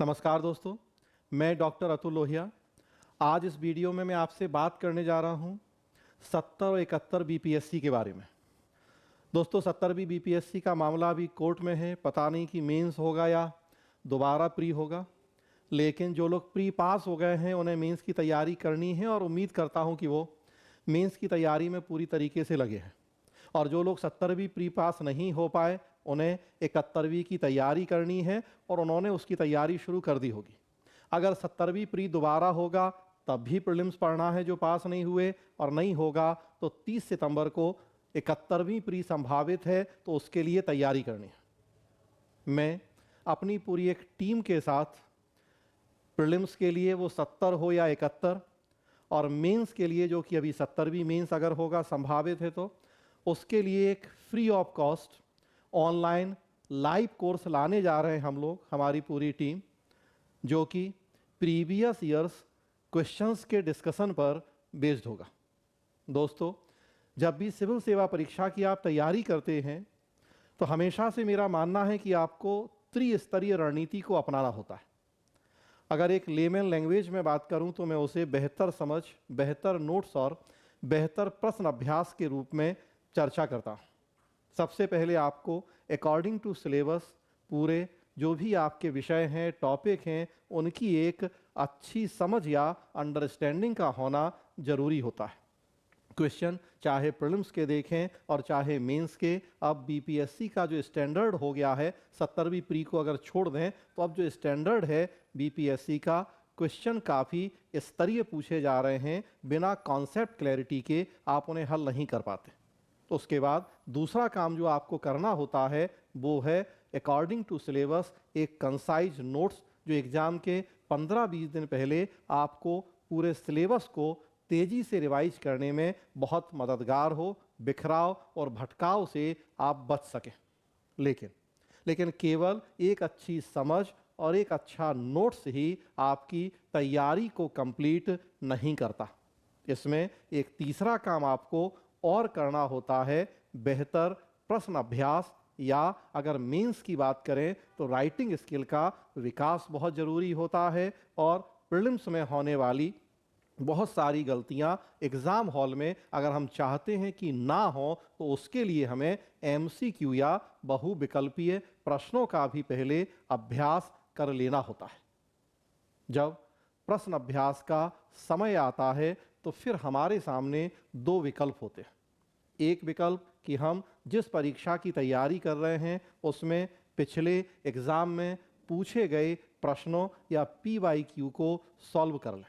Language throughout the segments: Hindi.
नमस्कार दोस्तों, मैं डॉक्टर अतुल लोहिया। आज इस वीडियो में मैं आपसे बात करने जा रहा हूं 70 और 71 बीपीएससी के बारे में। दोस्तों 70वीं बीपीएससी का मामला अभी कोर्ट में है। पता नहीं कि मेंस होगा या दोबारा प्री होगा, लेकिन जो लोग प्री पास हो गए हैं उन्हें मेंस की तैयारी करनी है और उम्मीद करता हूं कि वो मेंस की तैयारी में पूरी तरीके से लगे हैं। और जो लोग 70वीं प्री पास नहीं हो पाए उन्हें 71वीं की तैयारी करनी है और उन्होंने उसकी तैयारी शुरू कर दी होगी। अगर 70वीं प्री दोबारा होगा तब भी प्रीलिम्स पढ़ना है जो पास नहीं हुए, और नहीं होगा तो 30 सितंबर को 71वीं प्री संभावित है, तो उसके लिए तैयारी करनी है। मैं अपनी पूरी एक टीम के साथ प्रीलिम्स के लिए वो 70 हो या 71, और मेंस के लिए जो कि अभी 70वीं मेंस अगर होगा संभावित है तो उसके लिए एक free of cost online live course लाने जा रहे हैं हम लोग, हमारी पूरी टीम, जो कि प्रीवियस ईयर्स क्वेश्चंस के डिस्कशन पर बेस्ड होगा। दोस्तों, जब भी सिविल सेवा परीक्षा की आप तैयारी करते हैं तो हमेशा से मेरा मानना है कि आपको त्रिस्तरीय रणनीति को अपनाना होता है। अगर एक लेमन लैंग्वेज में बात करूं तो मैं उसे बेहतर समझ, बेहतर नोट्स और बेहतर प्रश्न अभ्यास के रूप में चर्चा करता हूं। सबसे पहले आपको अकॉर्डिंग टू सिलेबस पूरे जो भी आपके विषय हैं, टॉपिक हैं, उनकी एक अच्छी समझ या अंडरस्टैंडिंग का होना जरूरी होता है। क्वेश्चन चाहे प्रीलिम्स के देखें और चाहे मेंस के, अब बीपीएससी का जो स्टैंडर्ड हो गया है, 70वीं प्री को अगर छोड़ दें तो अब जो स्टैंडर्ड है बीपीएससी का, क्वेश्चन काफ़ी स्तरीय पूछे जा रहे हैं। बिना कॉन्सेप्ट क्लैरिटी के आप उन्हें हल नहीं कर पाते। तो उसके बाद दूसरा काम जो आपको करना होता है वो है अकॉर्डिंग टू सिलेबस एक कंसाइज नोट्स, जो एग्ज़ाम के 15-20 दिन पहले आपको पूरे सिलेबस को तेज़ी से रिवाइज करने में बहुत मददगार हो, बिखराव और भटकाव से आप बच सकें। लेकिन केवल एक अच्छी समझ और एक अच्छा नोट्स ही आपकी तैयारी को कंप्लीट नहीं करता। इसमें एक तीसरा काम आपको और करना होता है, बेहतर प्रश्न अभ्यास, या अगर मेंस की बात करें तो राइटिंग स्किल का विकास बहुत ज़रूरी होता है। और प्रीलिम्स में होने वाली बहुत सारी गलतियां एग्ज़ाम हॉल में अगर हम चाहते हैं कि ना हो तो उसके लिए हमें एमसीक्यू या बहुविकल्पीय प्रश्नों का भी पहले अभ्यास कर लेना होता है। जब प्रश्न अभ्यास का समय आता है तो फिर हमारे सामने दो विकल्प होते हैं। एक विकल्प कि हम जिस परीक्षा की तैयारी कर रहे हैं उसमें पिछले एग्ज़ाम में पूछे गए प्रश्नों या पीवाईक्यू को सॉल्व कर लें,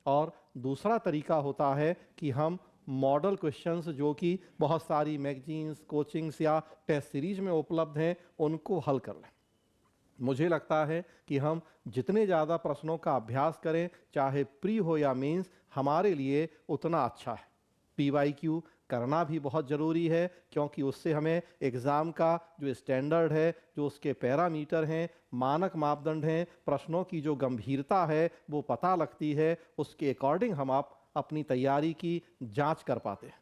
और दूसरा तरीका होता है कि हम मॉडल क्वेश्चंस जो कि बहुत सारी मैगजीन्स, कोचिंग्स या टेस्ट सीरीज में उपलब्ध हैं उनको हल कर लें। मुझे लगता है कि हम जितने ज़्यादा प्रश्नों का अभ्यास करें, चाहे प्री हो या मेंस, हमारे लिए उतना अच्छा है। पीवाईक्यू करना भी बहुत ज़रूरी है, क्योंकि उससे हमें एग्ज़ाम का जो स्टैंडर्ड है, जो उसके पैरामीटर हैं, मानक मापदंड हैं, प्रश्नों की जो गंभीरता है वो पता लगती है। उसके अकॉर्डिंग हम आप अपनी तैयारी की जांच कर पाते हैं।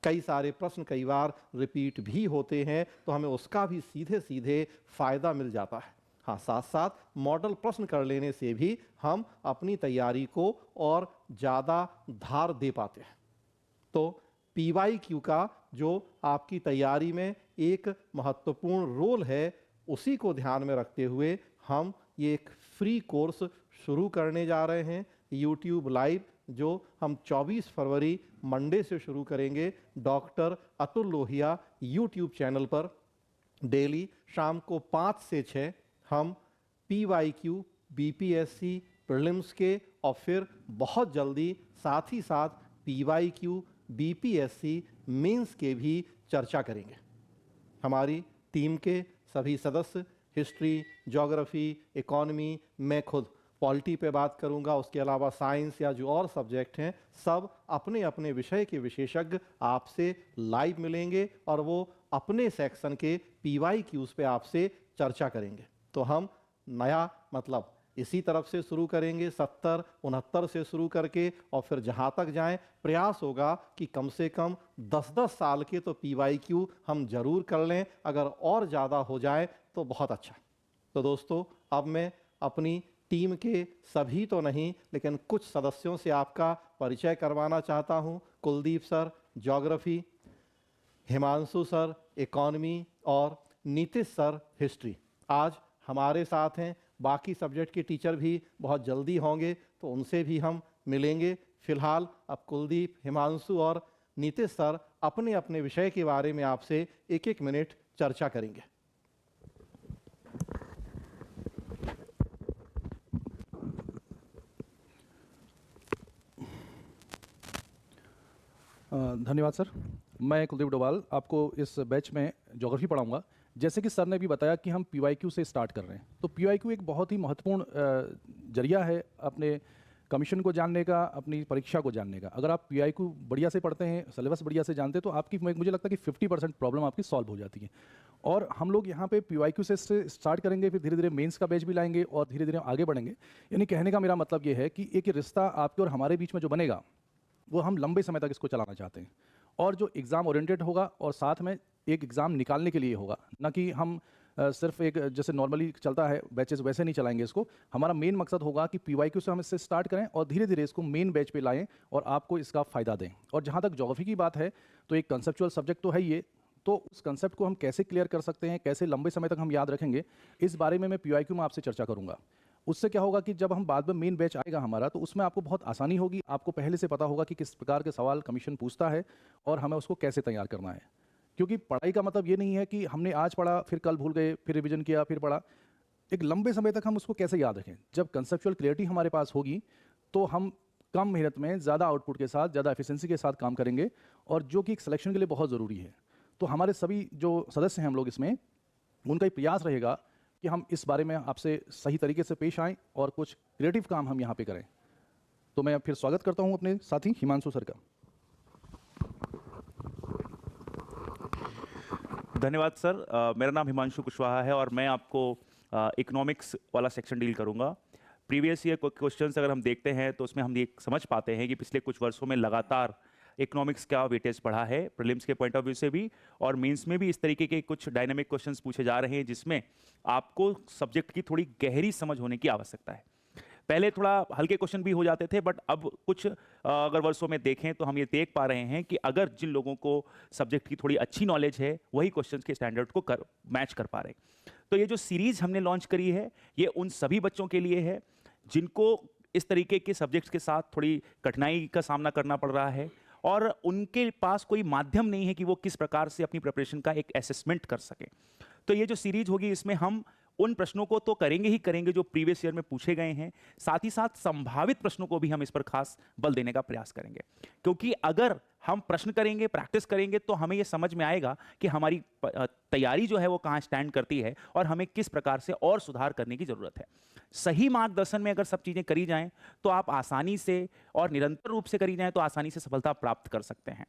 कई सारे प्रश्न कई बार रिपीट भी होते हैं तो हमें उसका भी सीधे सीधे फ़ायदा मिल जाता है। हाँ, साथ साथ मॉडल प्रश्न कर लेने से भी हम अपनी तैयारी को और ज़्यादा धार दे पाते हैं। तो पीवाईक्यू का जो आपकी तैयारी में एक महत्वपूर्ण रोल है, उसी को ध्यान में रखते हुए हम ये एक फ्री कोर्स शुरू करने जा रहे हैं, यूट्यूब लाइव, जो हम 24 फरवरी मंडे से शुरू करेंगे doctor Atul Lohia YouTube channel पर। डेली शाम को 5 से 6 हम पीवाईक्यू, बीपीएससी, प्रीलिम्स के, और फिर बहुत जल्दी साथ ही साथ पीवाईक्यू, बीपीएससी, मेंस के भी चर्चा करेंगे। हमारी टीम के सभी सदस्य हिस्ट्री, ज्योग्राफी, इकोनॉमी, मैं खुद पॉलिटी पे बात करूंगा, उसके अलावा साइंस या जो और सब्जेक्ट हैं, सब अपने अपने विषय के विशेषज्ञ आपसे लाइव मिलेंगे और वो अपने सेक्शन के पीवाईक्यूज पे आपसे चर्चा करेंगे। तो हम नया मतलब इसी तरफ से शुरू करेंगे, 70, 69 से शुरू करके, और फिर जहाँ तक जाएं, प्रयास होगा कि कम से कम 10-10 साल के तो पीवाईक्यू हम जरूर कर लें। अगर और ज़्यादा हो जाए तो बहुत अच्छा। तो दोस्तों, अब मैं अपनी टीम के सभी तो नहीं लेकिन कुछ सदस्यों से आपका परिचय करवाना चाहता हूं। Kuldeep sir geography, Himanshu sir economy और नीतीश सर हिस्ट्री आज हमारे साथ हैं। बाकी सब्जेक्ट के टीचर भी बहुत जल्दी होंगे तो उनसे भी हम मिलेंगे। फिलहाल अब कुलदीप, हिमांशु और नीतीश सर अपने अपने विषय के बारे में आपसे एक एक मिनट चर्चा करेंगे। धन्यवाद सर। मैं कुलदीप डोभाल आपको इस बैच में ज्योग्राफी पढ़ाऊंगा। जैसे कि सर ने भी बताया कि हम पीवाईक्यू से स्टार्ट कर रहे हैं, तो पीवाईक्यू एक बहुत ही महत्वपूर्ण जरिया है अपने कमीशन को जानने का, अपनी परीक्षा को जानने का। अगर आप पीवाईक्यू बढ़िया से पढ़ते हैं, सिलेबस बढ़िया से जानते हैं, तो आपकी मुझे लगता है कि 50% प्रॉब्लम आपकी सॉल्व हो जाती है। और हम लोग यहाँ पे पीवाईक्यू से स्टार्ट करेंगे, फिर धीरे धीरे मेंस का बैच भी लाएंगे और धीरे धीरे आगे बढ़ेंगे। यानी कहने का मेरा मतलब ये है कि एक रिश्ता आपके और हमारे बीच में जो बनेगा वो हम लंबे समय तक इसको चलाना चाहते हैं, और जो एग्ज़ाम ओरिएंटेड होगा और साथ में एक एग्ज़ाम निकालने के लिए होगा, ना कि हम सिर्फ एक जैसे नॉर्मली चलता है बैचेस वैसे नहीं चलाएंगे इसको। हमारा मेन मकसद होगा कि पीवाईक्यू से हम इससे स्टार्ट करें और धीरे धीरे इसको मेन बैच पे लाएं और आपको इसका फ़ायदा दें। और जहाँ तक ज्योग्राफी की बात है तो एक कंसेप्चुअल सब्जेक्ट तो है ये, तो उस कंसेप्ट को हम कैसे क्लियर कर सकते हैं, कैसे लंबे समय तक हम याद रखेंगे, इस बारे में मैं पीवाईक्यू में आपसे चर्चा करूँगा। उससे क्या होगा कि जब हम बाद में मेन बैच आएगा हमारा, तो उसमें आपको बहुत आसानी होगी। आपको पहले से पता होगा कि किस प्रकार के सवाल कमीशन पूछता है और हमें उसको कैसे तैयार करना है। क्योंकि पढ़ाई का मतलब ये नहीं है कि हमने आज पढ़ा फिर कल भूल गए, फिर रिवीजन किया फिर पढ़ा। एक लंबे समय तक हम उसको कैसे याद रखें। जब कंसेप्चुअल क्लियरिटी हमारे पास होगी तो हम कम मेहनत में ज़्यादा आउटपुट के साथ, ज़्यादा एफिशिएंसी के साथ काम करेंगे, और जो कि एक सिलेक्शन के लिए बहुत ज़रूरी है। तो हमारे सभी जो सदस्य हैं हम लोग इसमें, उनका प्रयास रहेगा कि हम इस बारे में आपसे सही तरीके से पेश आएँ और कुछ क्रिएटिव काम हम यहाँ पे करें। तो मैं फिर स्वागत करता हूँ अपने साथी हिमांशु सर का। धन्यवाद सर। मेरा नाम हिमांशु कुशवाहा है और मैं आपको इकोनॉमिक्स वाला सेक्शन डील करूँगा। प्रीवियस ईयर क्वेश्चंस अगर हम देखते हैं तो उसमें हम ये समझ पाते हैं कि पिछले कुछ वर्षों में लगातार इकोनॉमिक्स का वेटेज बढ़ा है, प्रीलिम्स के पॉइंट ऑफ व्यू से भी और मेंस में भी। इस तरीके के कुछ डायनामिक क्वेश्चंस पूछे जा रहे हैं जिसमें आपको सब्जेक्ट की थोड़ी गहरी समझ होने की आवश्यकता है। पहले थोड़ा हल्के क्वेश्चन भी हो जाते थे, बट अब कुछ अगर वर्षों में देखें तो हम ये देख पा रहे हैं कि अगर जिन लोगों को सब्जेक्ट की थोड़ी अच्छी नॉलेज है वही क्वेश्चंस के स्टैंडर्ड को मैच कर पा रहे हैं। तो ये जो सीरीज हमने लॉन्च करी है ये उन सभी बच्चों के लिए है जिनको इस तरीके के सब्जेक्ट्स के साथ थोड़ी कठिनाई का सामना करना पड़ रहा है और उनके पास कोई माध्यम नहीं है कि वो किस प्रकार से अपनी प्रिपरेशन का एक असेसमेंट कर सके। तो ये जो सीरीज होगी इसमें हम उन प्रश्नों को तो करेंगे ही करेंगे जो प्रीवियस ईयर में पूछे गए हैं, साथ ही साथ संभावित प्रश्नों को भी हम इस पर खास बल देने का प्रयास करेंगे। क्योंकि अगर हम प्रश्न करेंगे, प्रैक्टिस करेंगे, तो हमें यह समझ में आएगा कि हमारी तैयारी जो है वो कहाँ स्टैंड करती है और हमें किस प्रकार से और सुधार करने की जरूरत है। सही मार्गदर्शन में अगर सब चीजें करी जाएं तो आप आसानी से और निरंतर रूप से करी जाएं तो आसानी से सफलता प्राप्त कर सकते हैं।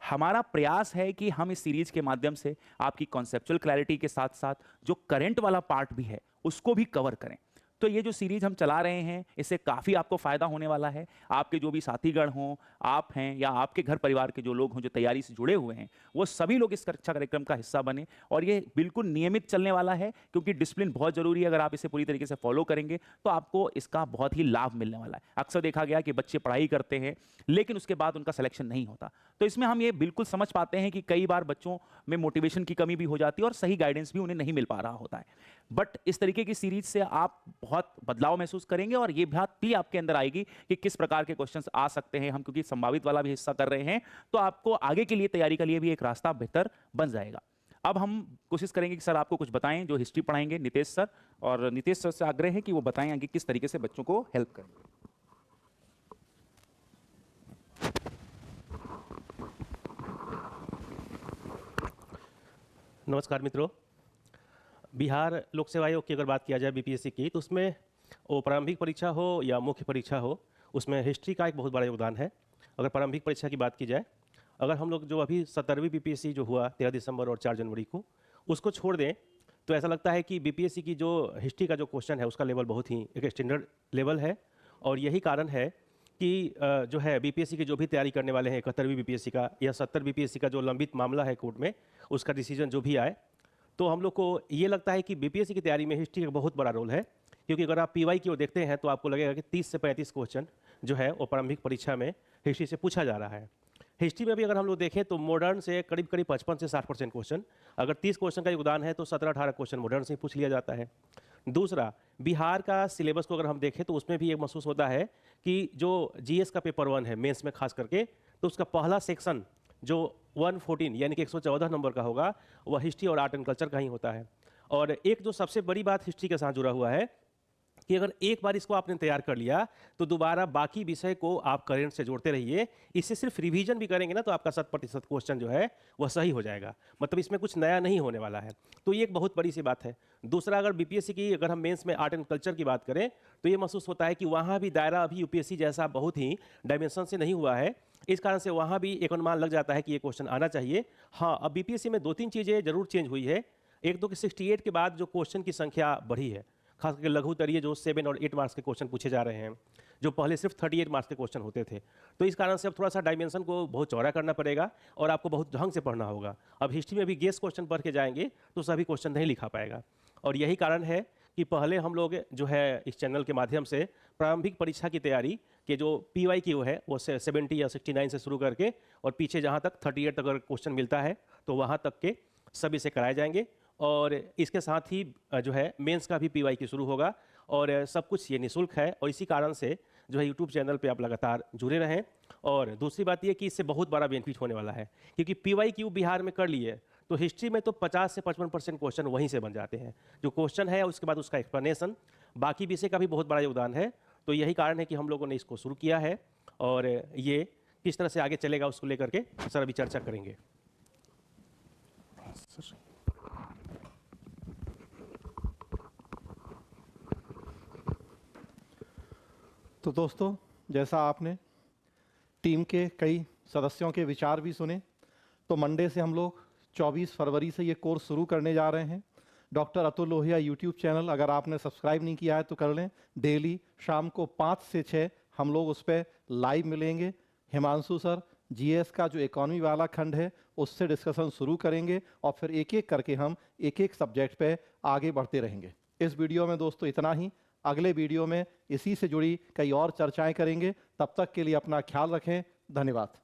हमारा प्रयास है कि हम इस सीरीज के माध्यम से आपकी कॉन्सेप्चुअल क्लैरिटी के साथ साथ जो करंट वाला पार्ट भी है उसको भी कवर करें। तो ये जो सीरीज हम चला रहे हैं इससे काफ़ी आपको फ़ायदा होने वाला है। आपके जो भी साथीगण हों, आप हैं या आपके घर परिवार के जो लोग हों जो तैयारी से जुड़े हुए हैं, वो सभी लोग इस कक्षा कार्यक्रम का हिस्सा बने। और ये बिल्कुल नियमित चलने वाला है क्योंकि डिसिप्लिन बहुत ज़रूरी है। अगर आप इसे पूरी तरीके से फॉलो करेंगे तो आपको इसका बहुत ही लाभ मिलने वाला है। अक्सर देखा गया कि बच्चे पढ़ाई करते हैं लेकिन उसके बाद उनका सिलेक्शन नहीं होता। तो इसमें हम ये बिल्कुल समझ पाते हैं कि कई बार बच्चों में मोटिवेशन की कमी भी हो जाती है और सही गाइडेंस भी उन्हें नहीं मिल पा रहा होता है। बट इस तरीके की सीरीज से आप बहुत बदलाव महसूस करेंगे और ये बात भी आपके अंदर आएगी कि किस प्रकार के क्वेश्चंस आ सकते हैं। हम क्योंकि संभावित वाला भी हिस्सा कर रहे हैं तो आपको आगे के लिए तैयारी के लिए भी एक रास्ता बेहतर बन जाएगा। अब हम कोशिश करेंगे कि सर आपको कुछ बताएं, जो हिस्ट्री पढ़ाएंगे नीतीश सर। और नीतीश सर से आग्रह है कि वो बताएं आगे किस तरीके से बच्चों को हेल्प करेंगे। नमस्कार मित्रों। बिहार लोक सेवा आयोग की अगर बात किया जाए बीपीएससी की, तो उसमें वो प्रारंभिक परीक्षा हो या मुख्य परीक्षा हो, उसमें हिस्ट्री का एक बहुत बड़ा योगदान है। अगर प्रारंभिक परीक्षा की बात की जाए, अगर हम लोग जो अभी 17वीं बीपीएससी जो हुआ 13 दिसंबर और 4 जनवरी को, उसको छोड़ दें तो ऐसा लगता है कि बीपीएससी की जो हिस्ट्री का जो क्वेश्चन है उसका लेवल बहुत ही एक स्टैंडर्ड लेवल है। और यही कारण है कि जो है बीपीएससी की जो भी तैयारी करने वाले हैं 71वीं बीपीएससी का या 70 बीपीएससी का जो लंबित मामला है कोर्ट में, उसका डिसीजन जो भी आए तो हम लोग को ये लगता है कि बीपीएससी की तैयारी में हिस्ट्री का बहुत बड़ा रोल है, क्योंकि अगर आप पीवाई की ओर देखते हैं तो आपको लगेगा कि 30 से 35 क्वेश्चन जो है वो प्रारंभिक परीक्षा में हिस्ट्री से पूछा जा रहा है। हिस्ट्री में भी अगर हम लोग देखें तो मॉडर्न से करीब करीब 55 से 60% क्वेश्चन, अगर 30 क्वेश्चन का योगदान है तो 17-18 क्वेश्चन मॉडर्न से ही पूछ लिया जाता है। दूसरा, बिहार का सिलेबस को अगर हम देखें तो उसमें भी ये महसूस होता है कि जो जीएस का पेपर 1 है मेंस में खास करके, तो उसका पहला सेक्शन जो 114 यानी कि 114 नंबर का होगा वह हिस्ट्री और आर्ट एंड कल्चर का ही होता है। और एक जो सबसे बड़ी बात हिस्ट्री के साथ जुड़ा हुआ है कि अगर एक बार इसको आपने तैयार कर लिया तो दोबारा बाकी विषय को आप करेंट से जोड़ते रहिए। इससे सिर्फ रिवीजन भी करेंगे ना तो आपका 100% क्वेश्चन जो है वह सही हो जाएगा, मतलब इसमें कुछ नया नहीं होने वाला है। तो ये एक बहुत बड़ी सी बात है। दूसरा, अगर बीपीएससी की अगर हम मेंस में आर्ट एंड कल्चर की बात करें तो ये महसूस होता है कि वहाँ भी दायरा अभी यूपीएससी जैसा बहुत ही डायमेंशन से नहीं हुआ है, इस कारण से वहाँ भी एक अनुमान लग जाता है कि ये क्वेश्चन आना चाहिए। हाँ, अब बीपीएससी में 2-3 चीज़ें जरूर चेंज हुई है। एक तो कि 68 के बाद जो क्वेश्चन की संख्या बढ़ी है, खास करके लघु उत्तरीय जो 7 और 8 मार्क्स के क्वेश्चन पूछे जा रहे हैं, जो पहले सिर्फ 38 मार्क्स के क्वेश्चन होते थे। तो इस कारण से अब थोड़ा सा डायमेंशन को बहुत चौड़ा करना पड़ेगा और आपको बहुत ढंग से पढ़ना होगा। अब हिस्ट्री में भी गेस क्वेश्चन पढ़ के जाएंगे तो सभी क्वेश्चन नहीं लिखा पाएगा, और यही कारण है कि पहले हम लोग जो है इस चैनल के माध्यम से प्रारंभिक परीक्षा की तैयारी के जो PYQ है वो 70 या 69 से शुरू करके और पीछे जहाँ तक 38 अगर क्वेश्चन मिलता है तो वहाँ तक के सभी से कराए जाएंगे। और इसके साथ ही जो है मेंस का भी PYQ शुरू होगा, और सब कुछ ये निःशुल्क है, और इसी कारण से जो है यूट्यूब चैनल पे आप लगातार जुड़े रहें। और दूसरी बात ये कि इससे बहुत बड़ा बेनिफिट होने वाला है, क्योंकि PYQ बिहार में कर लिए तो हिस्ट्री में तो 50 से 55% क्वेश्चन वहीं से बन जाते हैं। जो क्वेश्चन है उसके बाद उसका एक्सप्लेनेशन, बाकी विषय का भी बहुत बड़ा योगदान है। तो यही कारण है कि हम लोगों ने इसको शुरू किया है, और ये किस तरह से आगे चलेगा उसको लेकर के सर अभी चर्चा करेंगे। तो दोस्तों, जैसा आपने टीम के कई सदस्यों के विचार भी सुने, तो मंडे से हम लोग 24 फरवरी से ये कोर्स शुरू करने जा रहे हैं। Doctor Atul Lohia YouTube channel अगर आपने सब्सक्राइब नहीं किया है तो कर लें। डेली शाम को 5 से 6 हम लोग उस पर लाइव मिलेंगे। हिमांशु सर जीएस का जो इकोनॉमी वाला खंड है उससे डिस्कशन शुरू करेंगे, और फिर एक एक करके हम एक एक सब्जेक्ट पे आगे बढ़ते रहेंगे। इस वीडियो में दोस्तों इतना ही। अगले वीडियो में इसी से जुड़ी कई और चर्चाएं करेंगे। तब तक के लिए अपना ख्याल रखें। धन्यवाद।